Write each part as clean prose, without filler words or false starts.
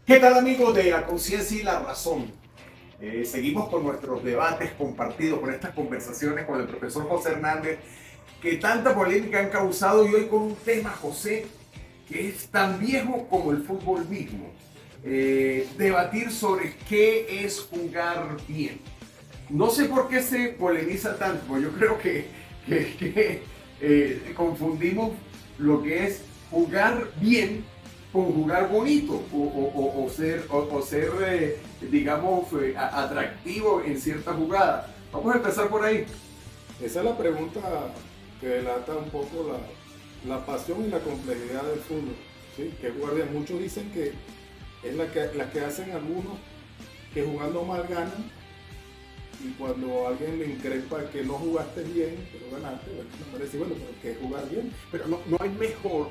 ¿Qué tal, amigos de La Conciencia y la Razón? Seguimos con nuestros debates compartidos, con estas conversaciones con el profesor José Hernández, que tanta polémica han causado, y hoy con un tema, José, que es tan viejo como el fútbol mismo. Debatir sobre qué es jugar bien. No sé por qué se polemiza tanto, porque yo creo que confundimos lo que es jugar bien con jugar bonito o ser, digamos, atractivo en cierta jugada. Vamos a empezar por ahí. Esa es la pregunta que delata un poco la pasión y la complejidad del fútbol. ¿Sí? Que guardia, muchos dicen que es la que hacen algunos que jugando mal ganan, y cuando alguien le increpa que no jugaste bien, pero ganaste, bueno, me parece, bueno, pero ¿qué es jugar bien? Pero no es mejor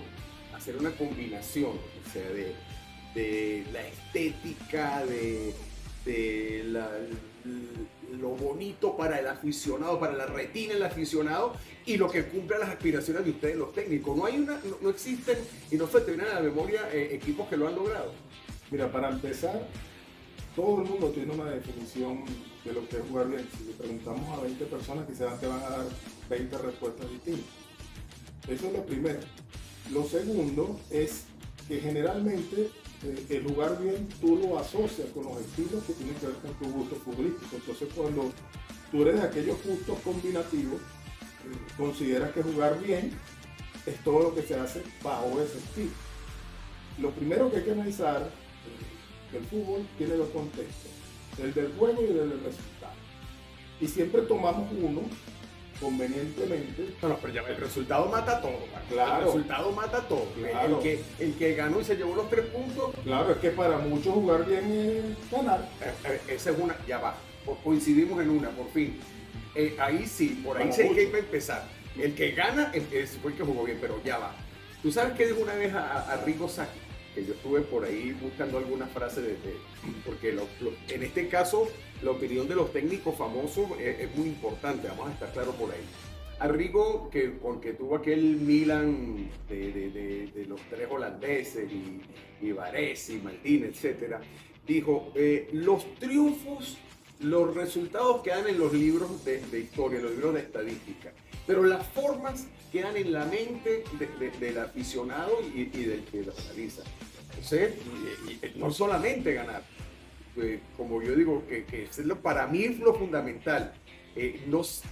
hacer una combinación, o sea, de la estética, lo bonito para el aficionado, para la retina del aficionado, y lo que cumpla las aspiraciones de ustedes, los técnicos. No existen, y no se te vienen a la memoria equipos que lo han logrado. Mira, para empezar, todo el mundo tiene una definición de lo que es jugar bien. Si le preguntamos a 20 personas, quizás te van a dar 20 respuestas distintas. Eso es lo primero. Lo segundo es que generalmente el jugar bien tú lo asocias con los estilos que tienen que ver con tu gusto futbolístico. Entonces, cuando tú eres de aquellos gustos combinativos, consideras que jugar bien es todo lo que se hace bajo ese estilo. Lo primero que hay que analizar, que el fútbol tiene dos contextos, el del juego y el del resultado. Y siempre tomamos uno convenientemente. No, pero ya el resultado mata todo, man. Claro. El resultado mata todo. Claro. El que ganó y se llevó los 3 puntos. Claro, es que para muchos jugar bien es ganar. Esa es una, ya va. Coincidimos en una, por fin. Ahí sí, por ahí Para sí hay muchos. que empezar. El que gana fue el que jugó bien, pero ya va. Tú sabes que dijo una vez a Rigo Sacchi, que yo estuve por ahí buscando algunas frases porque en este caso la opinión de los técnicos famosos es muy importante, vamos a estar claros por ahí. Arrigo, que tuvo aquel Milan de los 3 holandeses, y Baresi, Maldini, etc., dijo, los triunfos, los resultados quedan en los libros de historia, en los libros de estadística, pero las formas quedan en la mente del aficionado y del que lo analiza. Entonces, no solamente ganar, como yo digo, que para mí es lo fundamental.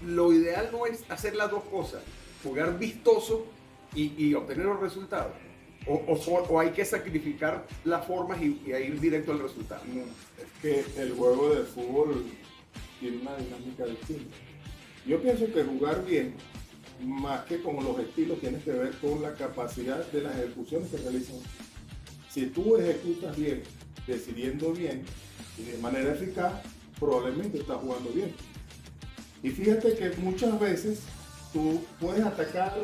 Lo ideal no es hacer las dos cosas, jugar vistoso y obtener los resultados. O hay que sacrificar las formas y ir directo al resultado. No, es que el juego de fútbol tiene una dinámica distinta. Yo pienso que jugar bien, más que con los estilos, tiene que ver con la capacidad de las ejecuciones que realizan. Si tú ejecutas bien, decidiendo bien y de manera eficaz, probablemente estás jugando bien. Y fíjate que muchas veces tú puedes atacar,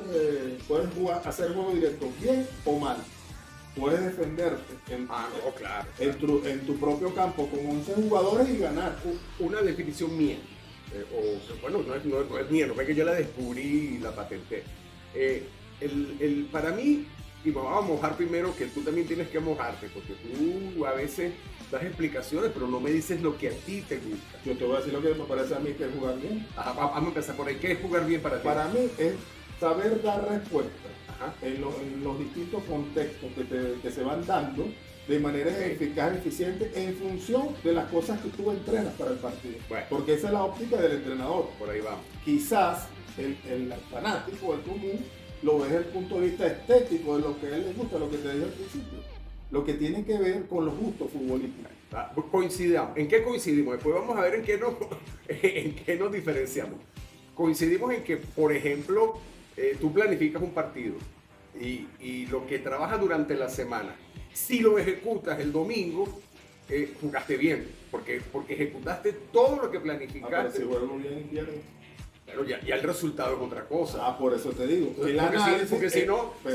puedes hacer juego directo bien o mal. Puedes defenderte Claro. en tu propio campo con 11 jugadores y ganar. Una definición mía, bueno, no es mía, no es que yo la descubrí y la patenté. Para mí, y me vamos a mojar primero, que tú también tienes que mojarte, porque tú a veces das explicaciones, pero no me dices lo que a ti te gusta. Yo te voy a decir lo que me parece a mí que es jugar bien. Ajá, vamos a empezar por ahí. ¿Qué es jugar bien para ti? Para mí es saber dar respuesta en los distintos contextos que se van dando de manera eficaz y eficiente en función de las cosas que tú entrenas para el partido. Bueno. Porque esa es la óptica del entrenador. Por ahí vamos. Quizás el fanático, el común, lo ve desde el punto de vista estético de lo que a él le gusta, lo que te dije al principio. Lo que tiene que ver con los gustos futbolísticos. Coincidamos. ¿En qué coincidimos? Después vamos a ver en qué nos diferenciamos. Coincidimos en que, por ejemplo, tú planificas un partido y lo que trabajas durante la semana, si lo ejecutas el domingo, jugaste bien, porque ejecutaste todo lo que planificaste. Pero si juego bien y pierdo. Pero ya el resultado es otra cosa. Por eso te digo. Porque si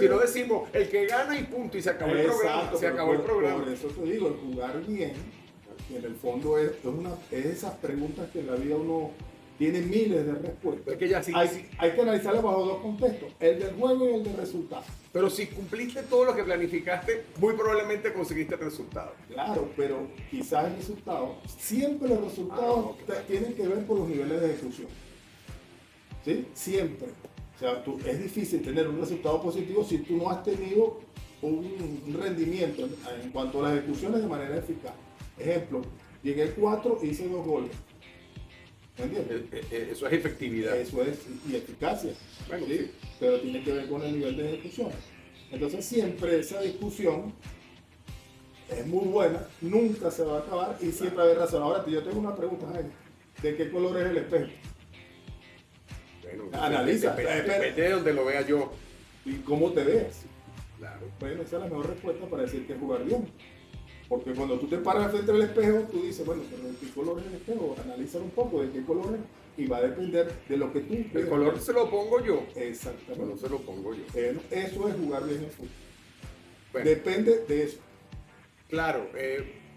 no decimos el que gana y punto, y se acabó el programa. Se acabó el programa. Por eso te digo, el jugar bien, en el fondo es esas preguntas que en la vida uno tiene miles de respuestas. Es que ya sí, Hay que analizarlo bajo dos contextos, el del juego y el del resultado. pero si cumpliste todo lo que planificaste, muy probablemente conseguiste el resultado. Claro, pero quizás el resultado, siempre los resultados tienen que ver por los niveles de ejecución. ¿Sí? Siempre. O sea, es difícil tener un resultado positivo si tú no has tenido un rendimiento en cuanto a las ejecuciones de manera eficaz. Ejemplo, llegué 4 e hice 2 goles. ¿Me entiendes? Eso es efectividad. Eso es, y eficacia. Bueno, ¿sí? sí. Pero tiene que ver con el nivel de ejecución. Entonces siempre esa discusión es muy buena, nunca se va a acabar y siempre hay razón. Ahora, yo tengo una pregunta, Jaime. ¿De qué color es el espejo? Bueno, Analiza. Depende de donde lo vea yo. ¿Y cómo te ves? Claro. Bueno, esa es la mejor respuesta para decir que es jugar bien. Porque cuando tú te paras frente al espejo, tú dices, bueno, pero ¿de qué color es el espejo? Analízalo un poco de qué color es. Y va a depender de lo que tú El veas. color se lo pongo yo. Exactamente. El color se lo pongo yo. Eso es jugar bien el fútbol. Bueno, Depende de eso. claro.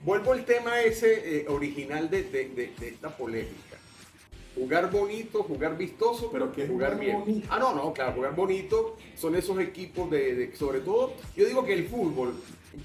Vuelvo al tema ese original de esta polémica. Jugar bonito, jugar vistoso, Pero ¿qué es jugar jugar bien. bonito? Ah, no, claro, jugar bonito son esos equipos sobre todo, yo digo que el fútbol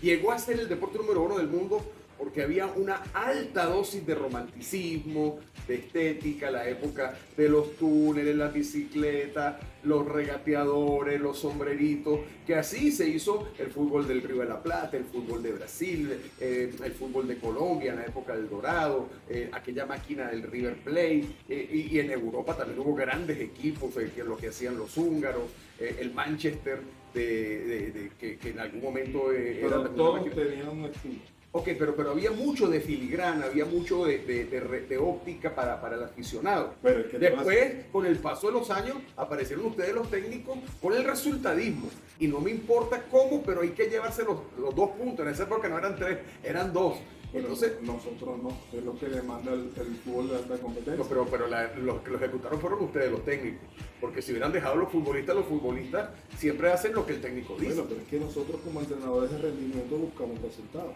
llegó a ser el deporte número 1 del mundo porque había una alta dosis de romanticismo, de estética, la época de los túneles, las bicicletas, los regateadores, los sombreritos, que así se hizo el fútbol del Río de la Plata, el fútbol de Brasil, el fútbol de Colombia en la época del Dorado, aquella máquina del River Plate, y en Europa también hubo grandes equipos, que lo que hacían los húngaros, el Manchester, que en algún momento era Pero también una todos máquina. tenían un estilo. Ok, pero había mucho de filigrana, había mucho de óptica para el aficionado. Pero es que Después, con el paso de los años, aparecieron ustedes los técnicos con el resultadismo. Y no me importa cómo, pero hay que llevarse los 2 puntos. En esa época no eran 3, eran 2. Pero Entonces, nosotros no, es lo que demanda el fútbol de alta competencia. no, pero los que lo ejecutaron fueron ustedes, los técnicos. Porque si hubieran dejado los futbolistas siempre hacen lo que el técnico dice. Bueno, pero es que nosotros como entrenadores de rendimiento buscamos resultados.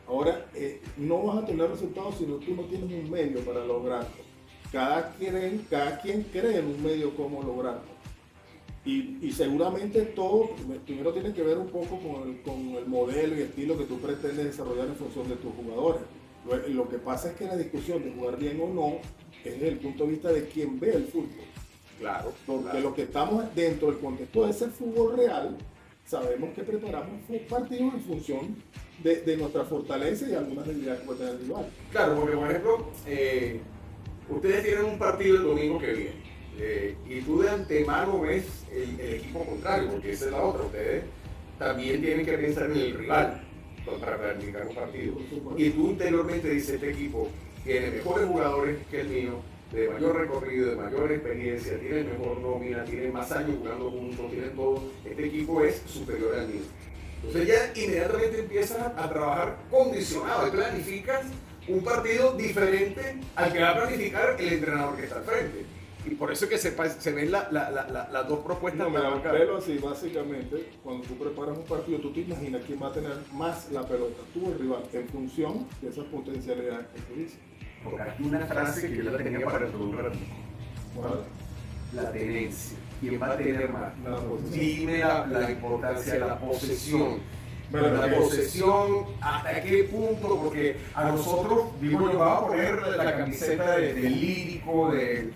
Ahora, no vas a tener resultados si tú no tienes un medio para lograrlo. Cada quien cree en un medio cómo lograrlo. Y seguramente todo primero tiene que ver un poco con el modelo y estilo que tú pretendes desarrollar en función de tus jugadores. Lo que pasa es que la discusión de jugar bien o no es desde el punto de vista de quien ve el fútbol. Claro. Porque claro. lo que estamos dentro del contexto de ese fútbol real, sabemos que preparamos partidos en función de nuestra fortaleza y algunas debilidades que puede tener el rival. Claro, porque por ejemplo, ustedes tienen un partido el domingo que viene y tú de antemano ves el equipo contrario, porque esa es la otra. Ustedes también tienen que pensar en el rival para planificar un partido. Y tú interiormente dices, este equipo tiene mejores jugadores que el mío, de mayor recorrido, de mayor experiencia, tiene mejor nómina, tiene más años jugando juntos, tiene todo. Este equipo es superior al mío. Entonces ya inmediatamente empiezas a trabajar condicionado y planificas un partido diferente al que va a planificar el entrenador que está al frente. Y por eso es que se ven las dos propuestas. No, mira, pero así, básicamente, cuando tú preparas un partido, tú te imaginas quién va a tener más la pelota, tú o el rival, en función de esas potencialidades que tú dices. Porque hay una frase que yo la tenía para el un ratito. Bueno, La tenencia. ¿Quién va a tener más? la posesión. Dime la importancia de la posesión. Pero la que- posesión, ¿hasta qué punto? Porque a nosotros, digo yo, vamos a poner la camiseta del lírico, del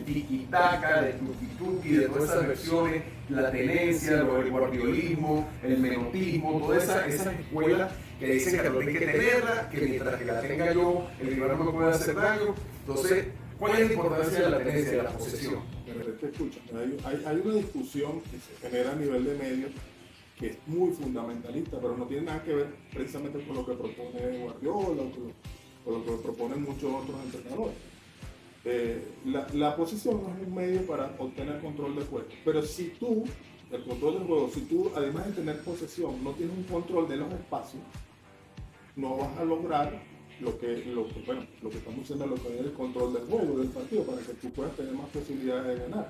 tiki-taka, del tuki-tuki, de todas esas versiones, la tenencia, el guardiolismo, el menotismo, todas esas escuelas que dicen que no hay que tenerla, que mientras que la tenga yo, el rival no me puede hacer daño. Entonces, ¿cuál es la importancia de la tenencia, de la posesión? Pero es que escucha, hay una discusión que se genera a nivel de medios que es muy fundamentalista, pero no tiene nada que ver precisamente con lo que propone Guardiola o lo que proponen muchos otros entrenadores. La posesión no es un medio para obtener control de juego, pero si tú, el control del juego, si tú además de tener posesión no tienes un control de los espacios, no vas a lograr lo que estamos diciendo, lo que es el control del juego, del partido, para que tú puedas tener más posibilidades de ganar.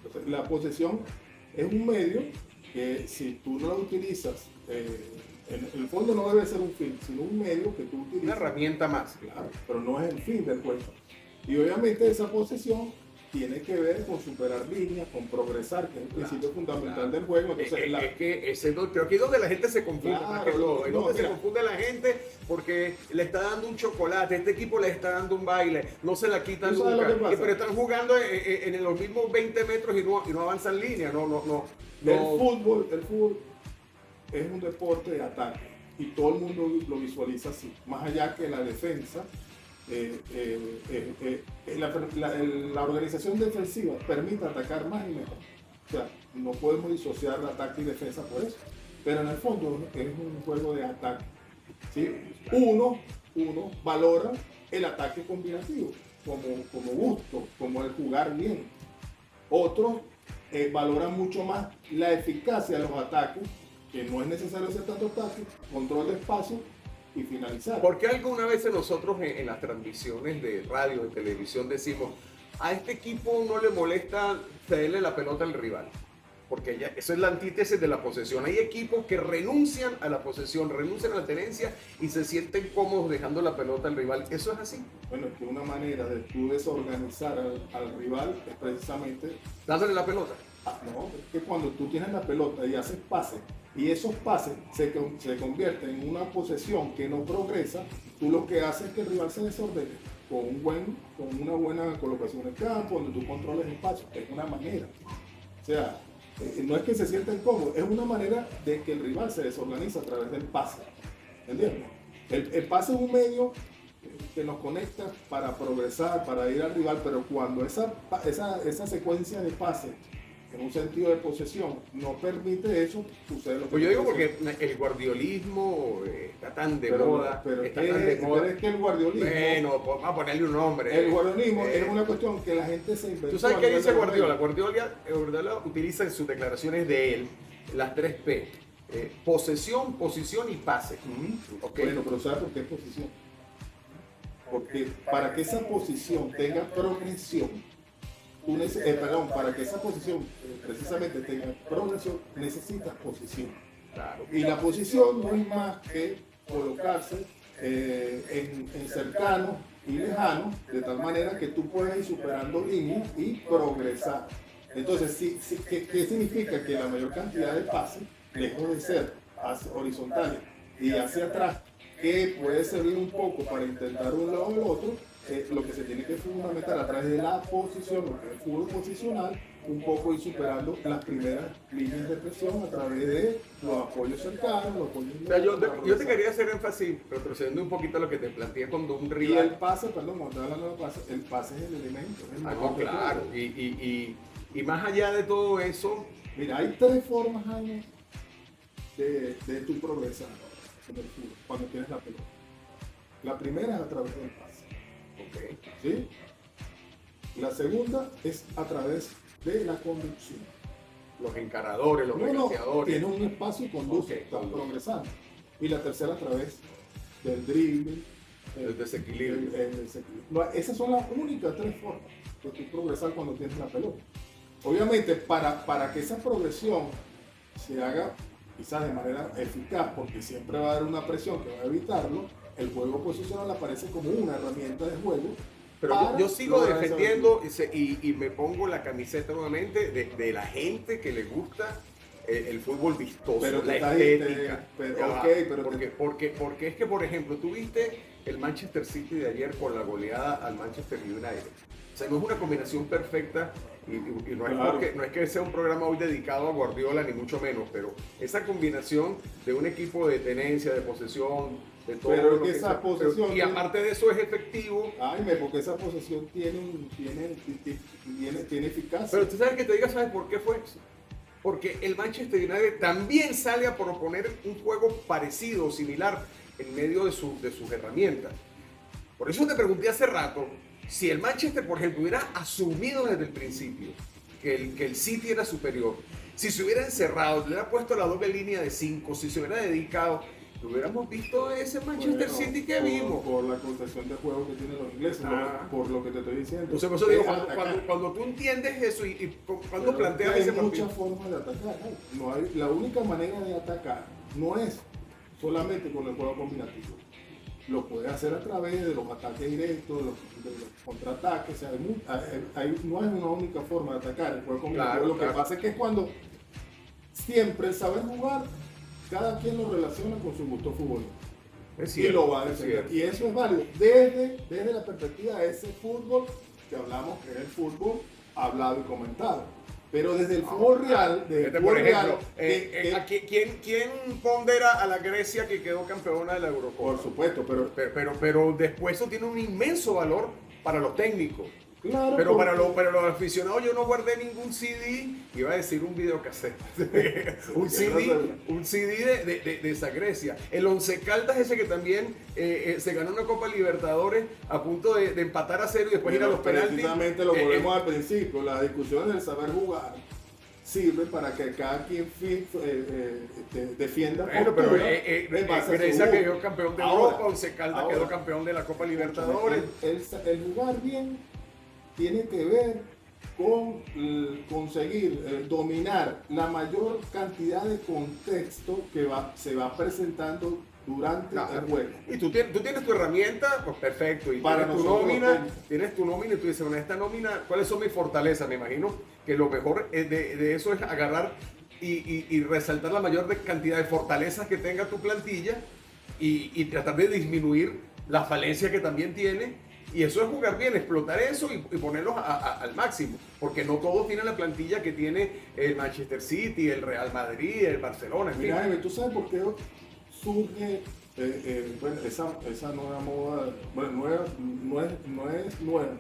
Entonces, la posesión es un medio que si tú no lo utilizas, en el fondo no debe ser un fin, sino un medio que tú utilizas. Una herramienta más. Claro, pero no es el fin del juego. Y obviamente esa posesión tiene que ver con superar líneas, con progresar, que es el principio fundamental del juego. Entonces, es que creo que es donde la gente se confunde, Claro, más que todo. Es no, donde se mira. confunde la gente porque le está dando un chocolate, este equipo le está dando un baile, no se la quitan ¿Tú sabes nunca. lo que pasa? Pero están jugando en los mismos 20 metros y no avanzan línea. El fútbol es un deporte de ataque y todo el mundo lo visualiza así. Más allá que la defensa, la organización defensiva permite atacar más y mejor. O sea, no podemos disociar ataque y defensa por eso. Pero en el fondo es un juego de ataque. ¿Sí? Uno valora el ataque combinativo como gusto, como el jugar bien. Otros valoran mucho más la eficacia de los ataques, que no es necesario hacer tanto ataque, control de espacio y finalizar. Porque alguna vez nosotros en las transmisiones de radio, de televisión, decimos, a este equipo no le molesta cederle la pelota al rival. Porque ya, eso es la antítesis de la posesión. Hay equipos que renuncian a la posesión, renuncian a la tenencia y se sienten cómodos dejando la pelota al rival. ¿Eso es así? Bueno, es que una manera de tú desorganizar al rival es precisamente... Dándole la pelota. No, es que cuando tú tienes la pelota y haces pases, y esos pases se convierten en una posesión que no progresa, tú lo que haces es que el rival se desordene con una buena colocación en el campo, donde tú controles el espacio. Es una manera. O sea, no es que se sientan cómodos, es una manera de que el rival se desorganiza a través del pase. ¿Entiendes? El pase es un medio que nos conecta para progresar, para ir al rival, pero cuando esa secuencia de pases en un sentido de posesión no permite eso, sucede lo que... Pues yo digo porque el guardiolismo está tan de moda. Pero es que el guardiolismo... Bueno, pues vamos a ponerle un nombre. El guardiolismo es una cuestión que la gente se inventó. ¿Tú sabes qué dice Guardiola? Guardiola utiliza en sus declaraciones de él las 3 P. Posesión, posición y pase. Okay. Bueno, pero ¿sabes por qué posición? Porque para que esa posición tenga progresión, para que esa posición precisamente tenga progresión, necesitas posición. Claro. Y la posición no es más que colocarse en cercano y lejano, de tal manera que tú puedas ir superando líneas y progresar. Entonces, ¿qué significa? Que la mayor cantidad de pases, lejos de ser horizontales y hacia atrás, que puede servir un poco para intentar un lado o el otro, lo que se tiene que fundamentar a través de la posición, lo que es el fútbol posicional, un poco ir superando las primeras líneas de presión a través de los apoyos cercanos, los apoyos... O sea, yo te quería hacer énfasis, retrocediendo un poquito a lo que te planteé cuando un Y rival... el pase, perdón, cuando estoy hablando del pase, el pase es el elemento. no, claro. Y más allá de todo eso... Mira, hay 3 formas, Jaime, de tu progresar en el fútbol, cuando tienes la pelota. La primera es a través del pase. Okay. ¿Sí? La segunda es a través de la conducción. Los encaradores, los regateadores. Tiene un espacio y conduce, están progresando. Y la tercera a través del drible, el desequilibrio. Esas son las únicas 3 formas de tu progresar cuando tienes la pelota. Obviamente, para que esa progresión se haga quizás de manera eficaz, porque siempre va a haber una presión que va a evitarlo, el juego posicional aparece como una herramienta de juego. Pero yo sigo defendiendo y me pongo la camiseta nuevamente de la gente que le gusta el fútbol vistoso, pero la estética. Porque es que, por ejemplo, tú viste el Manchester City de ayer con la goleada al Manchester United. O sea, no es una combinación perfecta y no, claro. No es que sea un programa hoy dedicado a Guardiola, ni mucho menos, pero esa combinación de un equipo de tenencia, de posesión, de todo pero lo que esa posesión y aparte de eso es efectivo. Porque esa posesión tiene eficacia. Pero tú sabes que te diga, ¿sabes por qué fue eso? Porque el Manchester United también sale a proponer un juego parecido o similar en medio de sus herramientas. Por eso te pregunté hace rato si el Manchester, por ejemplo, hubiera asumido desde el principio que el City era superior, si se hubiera encerrado, le hubiera puesto la doble línea de 5, si se hubiera dedicado, hubiéramos visto ese Manchester City que vimos. Por la concepción de juego que tienen los ingleses, por lo que te estoy diciendo. Entonces, por eso digo, cuando tú entiendes eso y cuando planteas ese partido. Hay muchas formas de atacar. La única manera de atacar no es solamente con el juego combinativo. lo puedes hacer a través de los ataques directos, de los contraataques. O sea, no es una única forma de atacar el juego combinativo. Claro, lo que pasa es que cuando siempre el saber jugar, cada quien lo relaciona con su gusto futbolístico. Y lo va a defender. Y eso es válido desde la perspectiva de ese fútbol que hablamos, que es el fútbol hablado y comentado. Pero desde el fútbol real, por ejemplo, ¿quién pondera a la Grecia que quedó campeona de la Eurocopa? Por supuesto, pero después eso tiene un inmenso valor para los técnicos. Claro, pero para los aficionados yo no guardé ningún CD, iba a decir un videocassette, un CD de esa Grecia. El Once Caldas ese que también se ganó una Copa Libertadores a punto de empatar a 0 y después ir a los penaltis. Precisamente lo volvemos al principio, las discusiones del saber jugar sirve para que cada quien defienda. Bueno, pero Grecia quedó campeón de Europa, Once Caldas quedó campeón de la Copa Libertadores. El jugar bien tiene que ver con conseguir dominar la mayor cantidad de contexto que se va presentando durante el juego. Y tú tienes tu herramienta, pues perfecto. Y para tienes tu nómina y tú dices, bueno, esta nómina, ¿cuáles son mis fortalezas? Me imagino que lo mejor de eso es agarrar y resaltar la mayor cantidad de fortalezas que tenga tu plantilla y tratar de disminuir la falencia que también tiene. Y eso es jugar bien, explotar eso y ponerlos al máximo. Porque no todos tienen la plantilla que tiene el Manchester City, el Real Madrid, el Barcelona, en fin. Mira, ¿tú sabes por qué surge esa nueva moda? Bueno, no es nueva.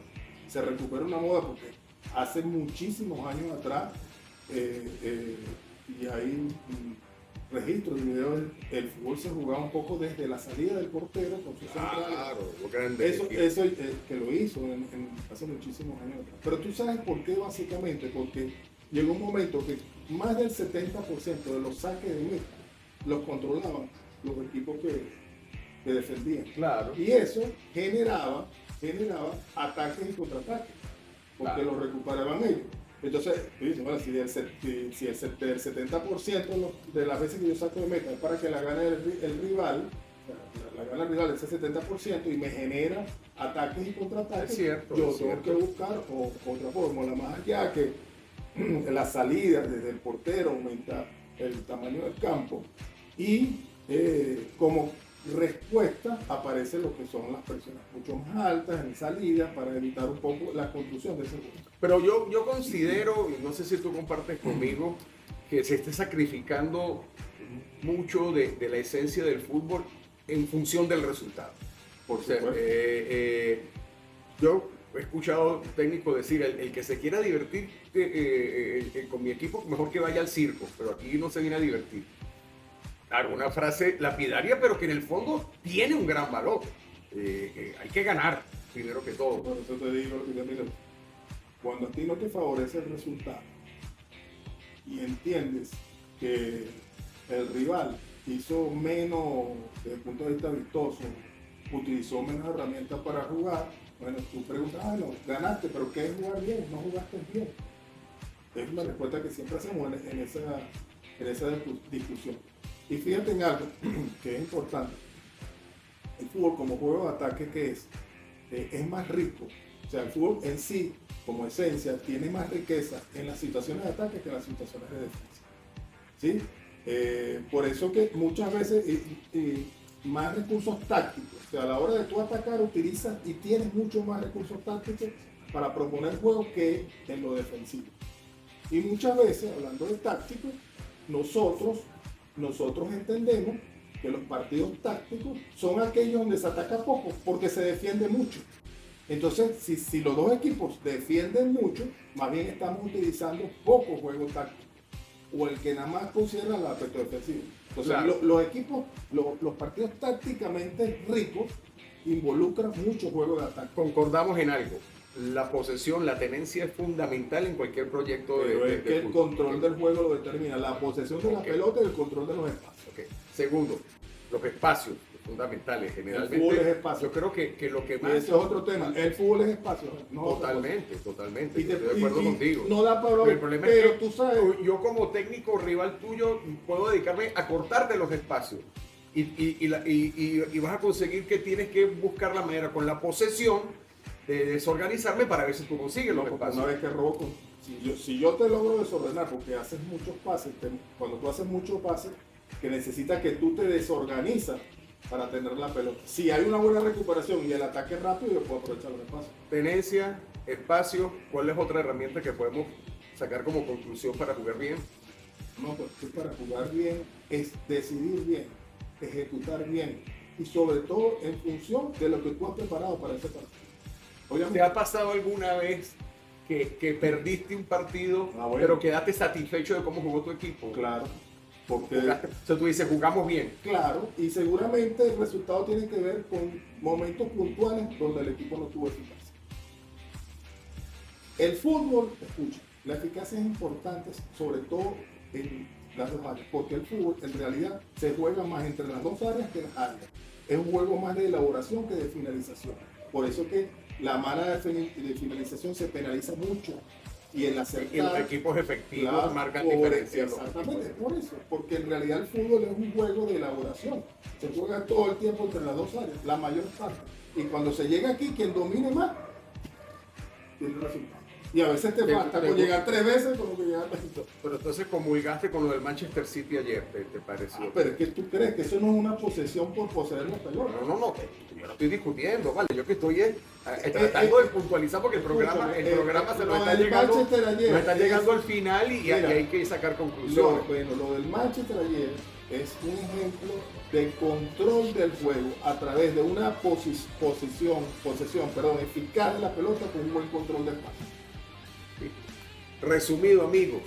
Se recupera una moda porque hace muchísimos años atrás, y hay registros y videos, el fútbol se jugaba un poco desde la salida del portero con su central. Claro, lo grande. Eso que lo hizo hace muchísimos años atrás. Pero tú sabes por qué, básicamente, porque llegó un momento que más del 70% de los saques de meta los controlaban los equipos que defendían. Claro. Y eso generaba ataques y contraataques, porque los recuperaban ellos. Entonces, bueno, si el 70% de las veces que yo saco de meta es para que la gane el rival, la gana el rival ese 70% y me genera ataques y contraataques, yo tengo que buscar otra fórmula, más allá que la salida desde el portero aumenta el tamaño del campo y como respuesta aparece lo que son las presiones mucho más altas en salida para evitar un poco la construcción de ese juego. Pero yo considero, y no sé si tú compartes conmigo, que se esté sacrificando mucho de la esencia del fútbol en función del resultado. Por supuesto. Yo he escuchado técnicos decir, el que se quiera divertir con mi equipo, mejor que vaya al circo, pero aquí no se viene a divertir. Claro, una frase lapidaria, pero que en el fondo tiene un gran valor. Hay que ganar, primero que todo. Por eso te digo, cuando a ti no te favorece el resultado y entiendes que el rival hizo menos, desde el punto de vista vistoso, utilizó menos herramientas para jugar, bueno, tú preguntas, no, ganaste, pero ¿qué es jugar bien? No jugaste bien. Es una respuesta que siempre hacemos en esa discusión. Y fíjate en algo que es importante. El fútbol como juego de ataque que es más rico. O sea, el fútbol en sí, como esencia, tiene más riqueza en las situaciones de ataque que en las situaciones de defensa. ¿Sí? Por eso que muchas veces más recursos tácticos. O sea, a la hora de tú atacar utilizas y tienes mucho más recursos tácticos para proponer juego que en lo defensivo. Y muchas veces, hablando de tácticos, nosotros entendemos que los partidos tácticos son aquellos donde se ataca poco porque se defiende mucho. Entonces, si los dos equipos defienden mucho, más bien estamos utilizando poco juego táctico o el que nada más considera el aspecto defensivo. Entonces, claro, los equipos, los partidos tácticamente ricos involucran mucho juego de ataque. Concordamos en algo. La posesión, la tenencia es fundamental en cualquier proyecto. Pero es que el control del juego lo determina la posesión de la pelota y el control de los espacios. Okay. Segundo, los espacios fundamentales generalmente. El fútbol es espacio. Yo creo que lo que más... Y ese es otro tema. El fútbol es espacio. No, totalmente. Estoy de acuerdo contigo. No da para el problema pero es que tú sabes... yo como técnico rival tuyo puedo dedicarme a cortarte los espacios. y vas a conseguir que tienes que buscar la manera con la posesión de desorganizarme para ver si tú consigues los espacios. Una vez que robo, si yo te logro desordenar porque haces muchos pases, cuando tú haces muchos pases, que necesitas que tú te desorganizas para tener la pelota. Si hay una buena recuperación y el ataque rápido, yo puedo aprovechar los espacios. Tenencia, espacio, ¿cuál es otra herramienta que podemos sacar como conclusión para jugar bien? No, pues para jugar bien es decidir bien, ejecutar bien y sobre todo en función de lo que tú has preparado para ese partido. Obviamente, ¿te ha pasado alguna vez que perdiste un partido, bueno, pero quedaste satisfecho de cómo jugó tu equipo? Claro. Porque, o sea, tú dices, jugamos bien. Claro, y seguramente el resultado tiene que ver con momentos puntuales donde el equipo no tuvo eficacia. El fútbol, escucha, la eficacia es importante, sobre todo en las dos áreas, porque el fútbol en realidad se juega más entre las dos áreas que las áreas. Es un juego más de elaboración que de finalización. Por eso que la mala de finalización se penaliza mucho. Y el acertar, y los equipos efectivos marcan diferencia. Exactamente, por eso. Porque en realidad el fútbol es un juego de elaboración. Se juega todo el tiempo entre las dos áreas, la mayor parte. Y cuando se llega aquí, quien domine más, tiene resultado. Y a veces te falta con llegar 3 veces como que llegar 20. Pero entonces comulgaste con lo del Manchester City ayer, ¿te pareció? Pero es que tú crees que eso no es una posesión por poseer la pelota. No, yo no estoy discutiendo, ¿vale? Yo que estoy tratando de puntualizar porque el programa se nos está llegando al final y hay que sacar conclusiones. Lo del Manchester ayer es un ejemplo de control del juego a través de una posesión eficaz de la pelota con un buen control del espacio. Resumido, amigos,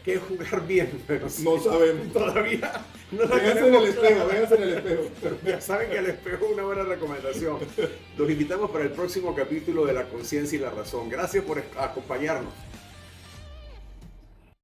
¿qué es jugar bien? Pero no sabemos. Todavía no véanse en el espejo. Pero ya saben que el espejo es una buena recomendación. Los invitamos para el próximo capítulo de La Conciencia y la Razón. Gracias por acompañarnos.